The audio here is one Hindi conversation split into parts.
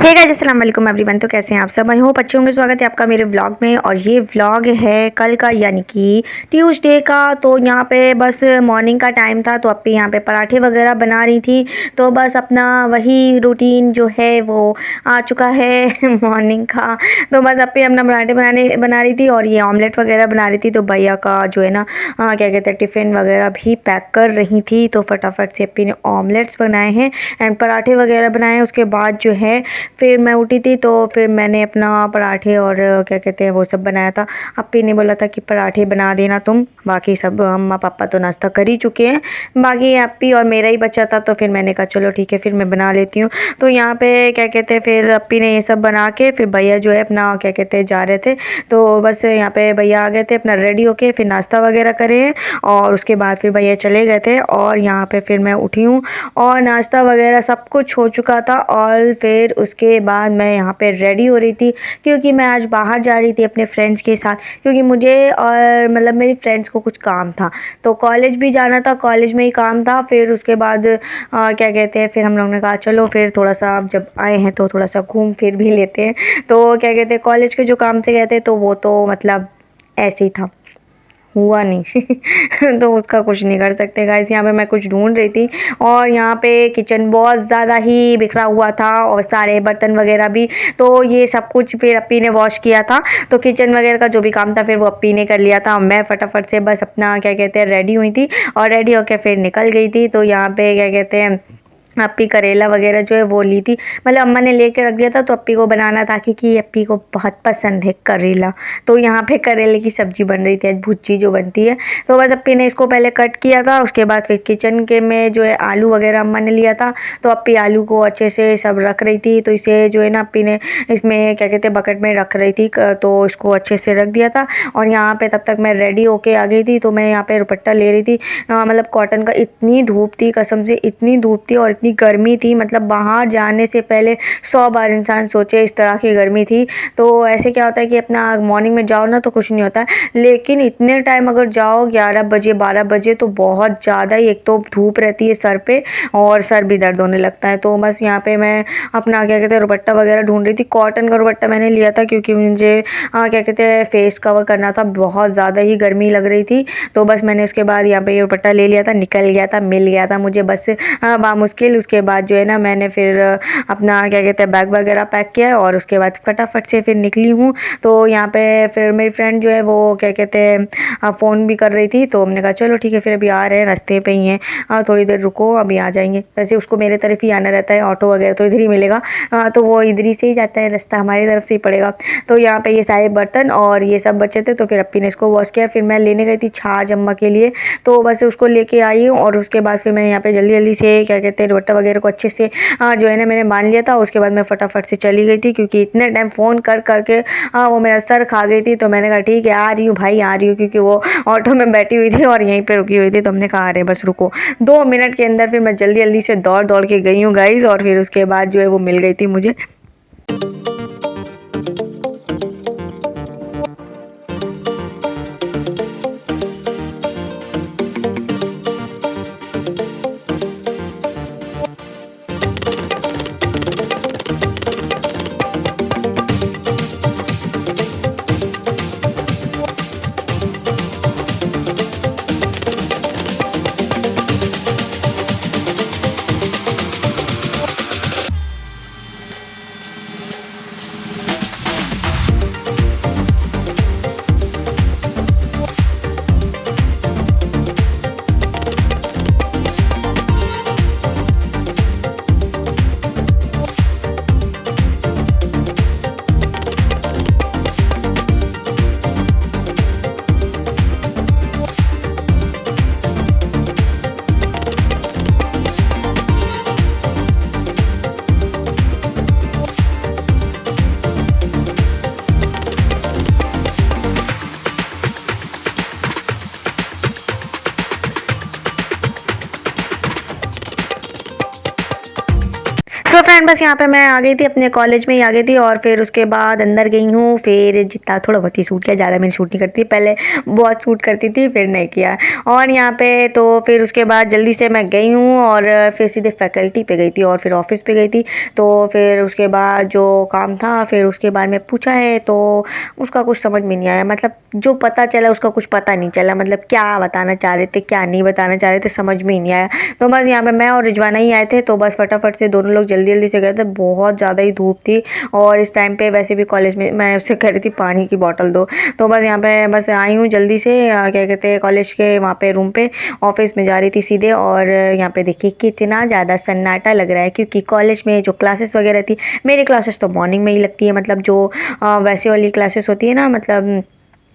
हे गाइस, अस्सलाम वालेकुम एवरीवन। तो कैसे हैं आप सब? आई होप अच्छे होंगे। स्वागत है आपका मेरे व्लॉग में। और ये व्लॉग है कल का, यानी कि ट्यूसडे का। तो यहाँ पे बस मॉर्निंग का टाइम था, तो अपनी यहाँ पे पराठे वगैरह बना रही थी। तो बस अपना वही रूटीन जो है वो आ चुका है मॉर्निंग का। तो बस अपनी अपना पराठे बना रही थी और ये ऑमलेट वगैरह बना रही थी। तो भैया का जो है ना क्या कहते हैं, टिफ़िन वगैरह भी पैक कर रही थी। तो फटाफट से अपनी ने ऑमलेट्स बनाए हैं एंड पराठे वगैरह बनाए। उसके बाद जो है फिर मैं उठी थी, तो फिर मैंने अपना पराठे और क्या कहते हैं वो सब बनाया था। अप्पी ने बोला था कि पराठे बना देना तुम, बाकी सब अम्मा पापा तो नाश्ता कर ही चुके हैं, बाकी अप्पी और मेरा ही बचा था। तो फिर मैंने कहा चलो ठीक है, फिर मैं बना लेती हूँ। तो यहाँ पे क्या कहते हैं, फिर अप्पी ने ये सब बना के फिर भैया जो है अपना क्या कहते हैं जा रहे थे। तो बस यहाँ पे भैया आ गए थे अपना रेडी होके, फिर नाश्ता वगैरह करे हैं और उसके बाद फिर भैया चले गए थे। और यहाँ पे फिर मैं उठी हूँ और नाश्ता वगैरह सब कुछ हो चुका था। और फिर उसके बाद मैं यहाँ पे रेडी हो रही थी, क्योंकि मैं आज बाहर जा रही थी अपने फ्रेंड्स के साथ, क्योंकि मुझे और मतलब मेरी फ्रेंड्स को कुछ काम था। तो कॉलेज भी जाना था, कॉलेज में ही काम था। फिर उसके बाद क्या कहते हैं, फिर हम लोग ने कहा चलो फिर थोड़ा सा जब आए हैं तो थोड़ा सा घूम फिर भी लेते हैं। तो क्या कहते हैं, कॉलेज के जो काम से गए थे तो वो तो मतलब ऐसे ही था, हुआ नहीं तो उसका कुछ नहीं कर सकते गाइस। यहाँ पे मैं कुछ ढूंढ रही थी और यहाँ पे किचन बहुत ज़्यादा ही बिखरा हुआ था और सारे बर्तन वगैरह भी। तो ये सब कुछ फिर अप्पी ने वॉश किया था। तो किचन वगैरह का जो भी काम था फिर वो अप्पी ने कर लिया था। मैं फटाफट से बस अपना क्या कहते हैं रेडी हुई थी और रेडी होकर फिर निकल गई थी। तो यहाँ पे क्या कहते हैं, अप्पी करेला वगैरह जो है वो ली थी, मतलब अम्मा ने लेके रख दिया था। तो अप्पी को बनाना था, क्योंकि अप्पी को बहुत पसंद है करेला। तो यहाँ पे करेले की सब्जी बन रही थी, आज भुज्जी जो बनती है। तो बस अप्पी ने इसको पहले कट किया था। उसके बाद फिर किचन के में जो है आलू वगैरह अम्मा ने लिया था। तो अप्पी आलू को अच्छे से सब रख रही थी। तो इसे जो है ना अप्पी ने इसमें क्या कहते हैं बकेट में रख रही थी। तो इसको अच्छे से रख दिया था। और यहाँ पे तब तक मैं रेडी होके आ गई थी। तो मैं यहाँ पे दुपट्टा ले रही थी, मतलब कॉटन का। इतनी धूप थी, कसम से इतनी धूप थी और इतनी गर्मी थी, मतलब बाहर जाने से पहले 100 बार इंसान सोचे, इस तरह की गर्मी थी। तो ऐसे क्या होता है कि अपना मॉर्निंग में जाओ ना तो कुछ नहीं होता है, लेकिन इतने टाइम अगर जाओ 11 बजे 12 बजे तो बहुत ज़्यादा ही, एक तो धूप रहती है सर पे और सर भी दर्द होने लगता है। तो बस यहाँ पे मैं अपना क्या कहते हैं दुपट्टा वगैरह ढूंढ रही थी। कॉटन का दुपट्टा मैंने लिया था, क्योंकि मुझे क्या कहते हैं फेस कवर करना था, बहुत ज़्यादा ही गर्मी लग रही थी। तो बस मैंने उसके बाद यहाँ पे ये दुपट्टा ले लिया था, निकल गया था, मिल गया था मुझे बस बामुश्किल। उसके बाद जो है ना मैंने फिर अपना क्या कहते हैं बैग वगैरह पैक किया और उसके बाद फटाफट से फिर निकली हूँ। तो यहाँ पे फिर मेरी फ्रेंड जो है वो क्या कहते हैं फ़ोन भी कर रही थी। तो हमने कहा चलो ठीक है, फिर अभी आ रहे हैं, रास्ते पे ही हैं, थोड़ी देर रुको अभी आ जाएंगे। वैसे उसको मेरे तरफ ही आना रहता है, ऑटो वगैरह तो इधर ही मिलेगा, तो वो इधर ही से ही जाता है, रास्ता हमारी तरफ से ही पड़ेगा। तो यहाँ पे ये सारे बर्तन और ये सब बचे थे। तो फिर अप्पी ने इसको वॉश किया। फिर मैं लेने गई थी छाछ अम्मा के लिए, तो बस उसको लेके आई हूँ। और उसके बाद फिर मैंने यहाँ पे जल्दी जल्दी से क्या कहते हैं दुपट्टा वगैरह को अच्छे से जो है ना मैंने बांध लिया था। उसके बाद मैं फटाफट से चली गई थी, क्योंकि इतने टाइम फ़ोन कर करके वो मेरा सर खा गई थी। तो मैंने कहा ठीक है आ रही हूँ भाई, आ रही हूँ, क्योंकि वो ऑटो में बैठी हुई थी और यहीं पे रुकी हुई थी। तो हमने कहा अरे बस रुको 2 मिनट के अंदर। फिर मैं जल्दी जल्दी से दौड़ दौड़ के गई हूँ गाइज, और फिर उसके बाद जो है वो मिल गई थी मुझे। बस यहाँ पे मैं आ गई थी, अपने कॉलेज में ही आ गई थी और फिर उसके बाद अंदर गई हूँ। फिर जितना थोड़ा बहुत ही शूट किया, ज़्यादा मैंने शूट नहीं करती, पहले बहुत शूट करती थी फिर नहीं किया। और यहाँ पे तो फिर उसके बाद जल्दी से मैं गई हूँ और फिर सीधे फैकल्टी पे गई थी और फिर ऑफिस पे गई थी। तो फिर उसके बाद जो काम था फिर उसके बाद में पूछा है तो उसका कुछ समझ में नहीं आया, मतलब जो पता चला उसका कुछ पता नहीं चला, मतलब क्या बताना चाह रहे थे क्या नहीं बताना चाह रहे थे समझ में ही नहीं आया। तो बस यहाँ पे मैं और रिजवाना ही आए थे, तो बस फटाफट से दोनों लोग जल्दी जल्दी से गए थे। बहुत ज़्यादा ही धूप थी और इस टाइम पे वैसे भी कॉलेज में मैं उससे कह रही थी पानी की बोतल दो। तो बस यहाँ पे बस आई हूँ जल्दी से क्या कहते हैं कॉलेज के वहाँ पे रूम पे, ऑफिस में जा रही थी सीधे। और यहाँ पे देखिए कितना ज़्यादा सन्नाटा लग रहा है, क्योंकि कॉलेज में जो क्लासेस वगैरह थी, मेरी क्लासेस तो मॉर्निंग में ही लगती है, मतलब जो वैसे वाली क्लासेस होती है ना, मतलब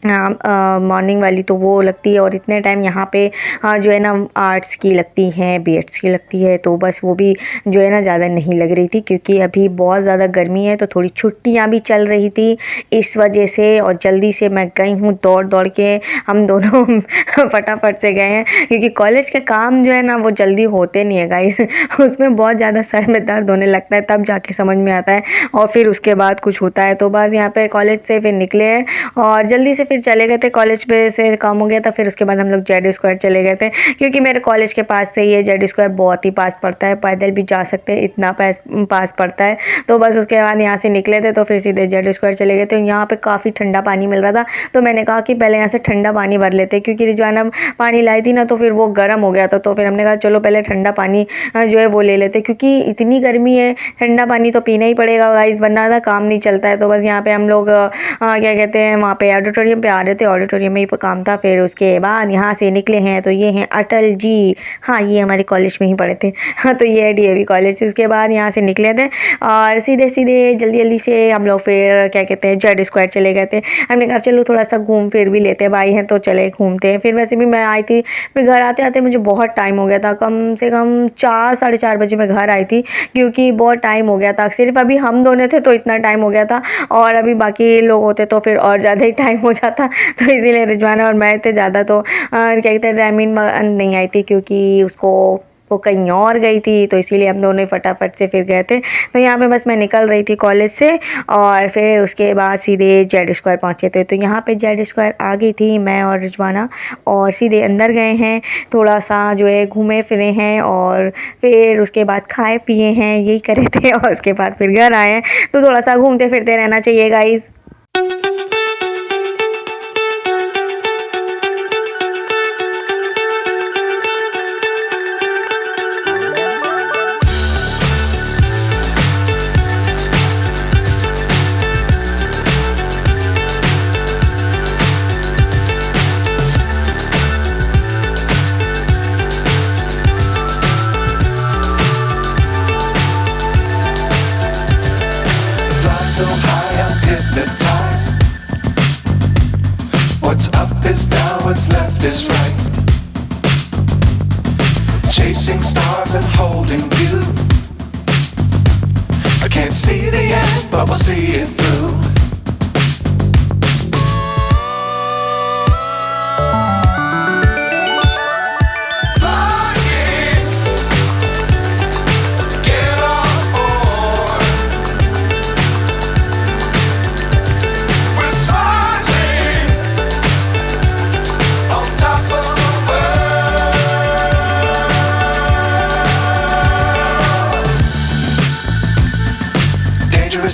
मॉर्निंग वाली तो वो लगती है। और इतने टाइम यहाँ पे जो है ना आर्ट्स की लगती हैं, बीएड्स की लगती है, तो बस वो भी जो है ना ज़्यादा नहीं लग रही थी, क्योंकि अभी बहुत ज़्यादा गर्मी है तो थोड़ी छुट्टियाँ भी चल रही थी इस वजह से। और जल्दी से मैं गई हूँ दौड़ दौड़ के, हम दोनों फटाफट से गए हैं, क्योंकि कॉलेज के काम जो है ना वो जल्दी होते नहीं है गाइस। उसमें बहुत ज़्यादा सर में दर्द होने लगता है, तब जाके समझ में आता है और फिर उसके बाद कुछ होता है। तो बस यहाँ पे कॉलेज से फिर निकले हैं और जल्दी से फिर चले गए थे, कॉलेज पे से काम हो गया था। फिर उसके बाद हम लोग जेड स्क्वायर चले गए थे, क्योंकि मेरे कॉलेज के पास से ये जेड स्क्वायर बहुत ही पास पड़ता है, पैदल भी जा सकते हैं, इतना पास पड़ता है। तो बस उसके बाद यहाँ से निकले थे तो फिर सीधे जेड स्क्वायर चले गए थे। यहाँ पे काफ़ी ठंडा पानी मिल रहा था, तो मैंने कहा कि पहले यहाँ से ठंडा पानी भर लेते, क्योंकि रिजवाना पानी लाई थी ना तो फिर वो गर्म हो गया था। तो फिर हमने कहा चलो पहले ठंडा पानी जो है वो ले लेते, क्योंकि इतनी गर्मी है ठंडा पानी तो पीना ही पड़ेगा गाइस, वरना ना काम नहीं चलता है। तो बस यहाँ पे हम लोग क्या कहते हैं वहाँ पे ऑडिटोरियम पे आ रहे थे, ऑडिटोरियम में ही काम था। फिर उसके बाद यहाँ से निकले हैं तो ये हैं अटल जी, हाँ ये हमारे कॉलेज में ही पढ़े थे, हाँ तो ये है डीएवी कॉलेज। उसके बाद यहाँ से निकले थे और सीधे सीधे जल्दी जल्दी से हम लोग फिर क्या कहते हैं जेड स्क्वायर चले गए थे। हमने कहा चलो थोड़ा सा घूम फिर भी लेते हैं, भाई हैं तो चले घूमते हैं। फिर वैसे भी मैं आई थी, फिर घर आते आते मुझे बहुत टाइम हो गया था, कम से कम 4 साढ़े 4 बजे मैं घर आई थी, क्योंकि बहुत टाइम हो गया था। सिर्फ अभी हम दोनों थे तो इतना टाइम हो गया था, और अभी बाकी लोग होते तो फिर और ज़्यादा ही टाइम हो जाता। तो इसीलिए रिजवाना और मैं थे ज़्यादा। तो क्या कहते हैं रैमीन नहीं आई थी, क्योंकि उसको वो कहीं और गई थी, तो इसीलिए हम दोनों फटाफट से फिर गए थे। तो यहाँ पे बस मैं निकल रही थी कॉलेज से और फिर उसके बाद सीधे जेड स्क्वायर पहुँचे थे। तो यहाँ पे जेड स्क्वायर आ गई थी मैं और रिजवाना, और सीधे अंदर गए हैं, थोड़ा सा जो है घूमे फिरे हैं और फिर उसके बाद खाए पिए हैं, यही करे थे। और उसके बाद फिर घर आए हैं। तो थोड़ा सा घूमते फिरते रहना चाहिए guys. So high, I'm hypnotized. What's up is down, what's left is right. Chasing stars and holding you. I can't see the end, but we'll see it through.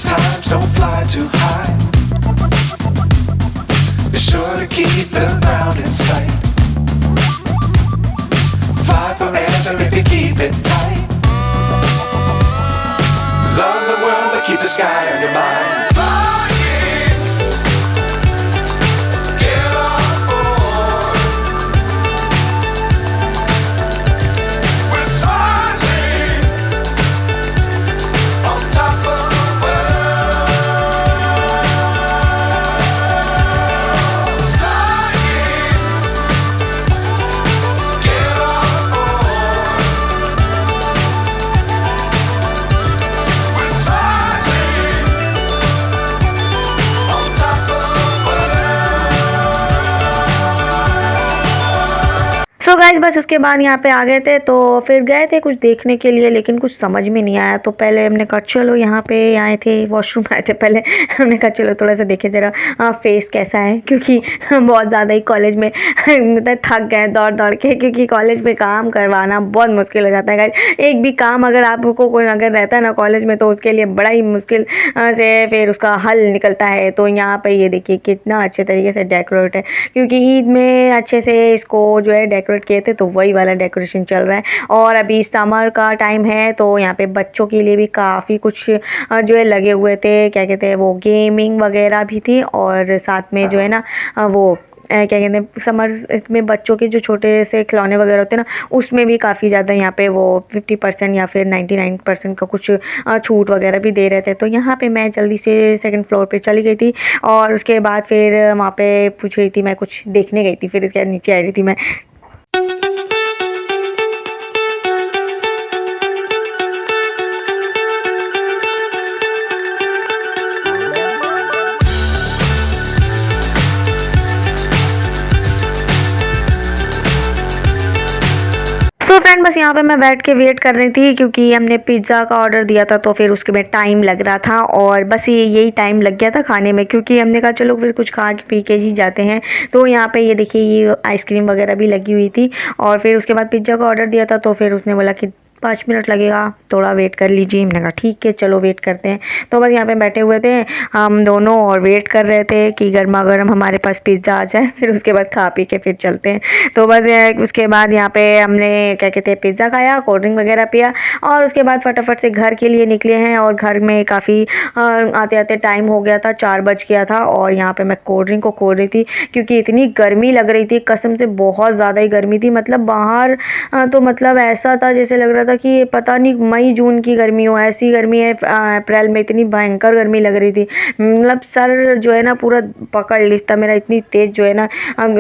Times don't fly too high. Be sure to keep the ground in sight. Fly forever if you keep it tight. Love the world but keep the sky on your mind. Guys बस उसके बाद यहाँ पे आ गए थे, तो फिर गए थे कुछ देखने के लिए, लेकिन कुछ समझ में नहीं आया। तो पहले हमने कहा चलो यहाँ पे आए थे, वॉशरूम आए थे पहले हमने कहा चलो थोड़ा सा देखे जरा फेस कैसा है, क्योंकि बहुत ज़्यादा ही कॉलेज में मतलब थक गए दौड़ दौड़ के, क्योंकि कॉलेज में काम करवाना बहुत मुश्किल हो जाता है गाइस। एक भी काम अगर आपको कोई अगर रहता है ना कॉलेज में, तो उसके लिए बड़ा ही मुश्किल से फिर उसका हल निकलता है। तो यहाँ पे ये देखिए कितना अच्छे तरीके से डेकोरेट है, क्योंकि ईद में अच्छे से इसको जो है डेकोरेट किए थे, तो वही वाला डेकोरेशन चल रहा है। और अभी समर का टाइम है, तो यहाँ पे बच्चों के लिए भी काफ़ी कुछ जो है लगे हुए थे, क्या कहते हैं वो गेमिंग वगैरह भी थी, और साथ में जो है ना वो क्या कहते हैं समर में बच्चों के जो छोटे से खिलौने वगैरह होते हैं ना, उसमें भी काफ़ी ज़्यादा यहाँ पे वो 50% या फिर 99% का कुछ छूट वगैरह भी दे रहे थे। तो यहाँ पे मैं जल्दी से सेकंड फ्लोर पे चली गई थी, और उसके बाद फिर वहाँ पे पूछ रही थी, मैं कुछ देखने गई थी, फिर इसके बाद नीचे आ रही थी मैं। सो फ्रेंड बस यहाँ पे मैं बैठ के वेट कर रही थी, क्योंकि हमने पिज़्ज़ा का ऑर्डर दिया था, तो फिर उसके में टाइम लग रहा था, और बस यही टाइम लग गया था खाने में, क्योंकि हमने कहा चलो फिर कुछ खा के पी के ही जाते हैं। तो यहाँ पे ये देखिए ये आइसक्रीम वगैरह भी लगी हुई थी, और फिर उसके बाद पिज़्ज़ा का ऑर्डर दिया था, तो फिर उसने बोला कि 5 मिनट लगेगा, थोड़ा वेट कर लीजिए। मैंने कहा ठीक है चलो वेट करते हैं। तो बस यहाँ पे बैठे हुए थे हम दोनों, और वेट कर रहे थे कि गर्मा गर्म हमारे पास पिज़्ज़ा आ जाए, फिर उसके बाद खा पी के फिर चलते हैं। तो बस उसके बाद यहाँ पे हमने क्या कहते हैं पिज़्ज़ा खाया, कोल्ड ड्रिंक वगैरह पिया, और उसके बाद फटाफट से घर के लिए निकले हैं। और घर में काफ़ी आते आते टाइम हो गया था, 4 बज गया था, और यहाँ पे मैं कोल्ड ड्रिंक को खोल रही थी, क्योंकि इतनी गर्मी लग रही थी, कसम से बहुत ज़्यादा ही गर्मी थी। मतलब बाहर तो मतलब ऐसा था जैसे लग रहा था कि पता नहीं मई जून की गर्मी हो, ऐसी गर्मी है। अप्रैल में इतनी भयंकर गर्मी लग रही थी, मतलब सर जो है ना पूरा पकड़ लिया था मेरा, इतनी तेज़ जो है ना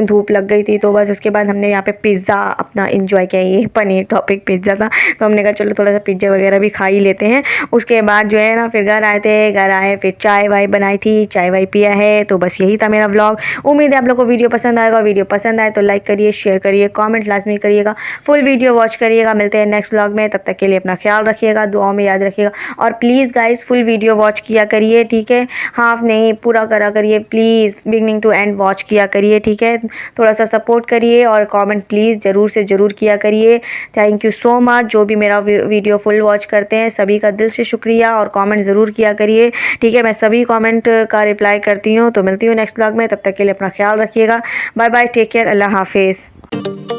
धूप लग गई थी। तो बस उसके बाद हमने यहाँ पे पिज़्ज़ा अपना इंजॉय किया, ये पनीर टॉपिक पिज़्ज़ा था, तो हमने कहा चलो थोड़ा सा पिज़्ज़ा वगैरह भी खा ही लेते हैं। उसके बाद जो है ना फिर घर आए थे, घर आए फिर चाय वाय बनाई थी, चाय वाय पिया है। तो बस यही था मेरा व्लॉग। उम्मीद है आप लोग को वीडियो पसंद आएगा। वीडियो पसंद आए तो लाइक करिए, शेयर करिए, कॉमेंट लाजमी करिएगा, फुल वीडियो वॉच करिएगा। मिलते हैं नेक्स्ट व्लॉग में, तब तक के लिए अपना ख्याल रखिएगा, दुआओं में याद रखिएगा, और please guys full video watch किया करिए, ठीक है, हाफ नहीं पूरा करा करिए please, beginning to end watch किया करिए, ठीक है। थोड़ा सा सपोर्ट करिए, और कमेंट प्लीज़ ज़रूर से ज़रूर किया करिए। थैंक यू सो मच जो भी मेरा वीडियो फुल वॉच करते हैं, सभी का दिल से शुक्रिया, और कमेंट ज़रूर किया करिए, ठीक है। मैं सभी कमेंट का रिप्लाई करती हूँ। तो मिलती हूँ नेक्स्ट व्लॉग में, तब तक के लिए अपना ख्याल रखिएगा। बाय बाय, टेक केयर, अल्लाह हाफिज़।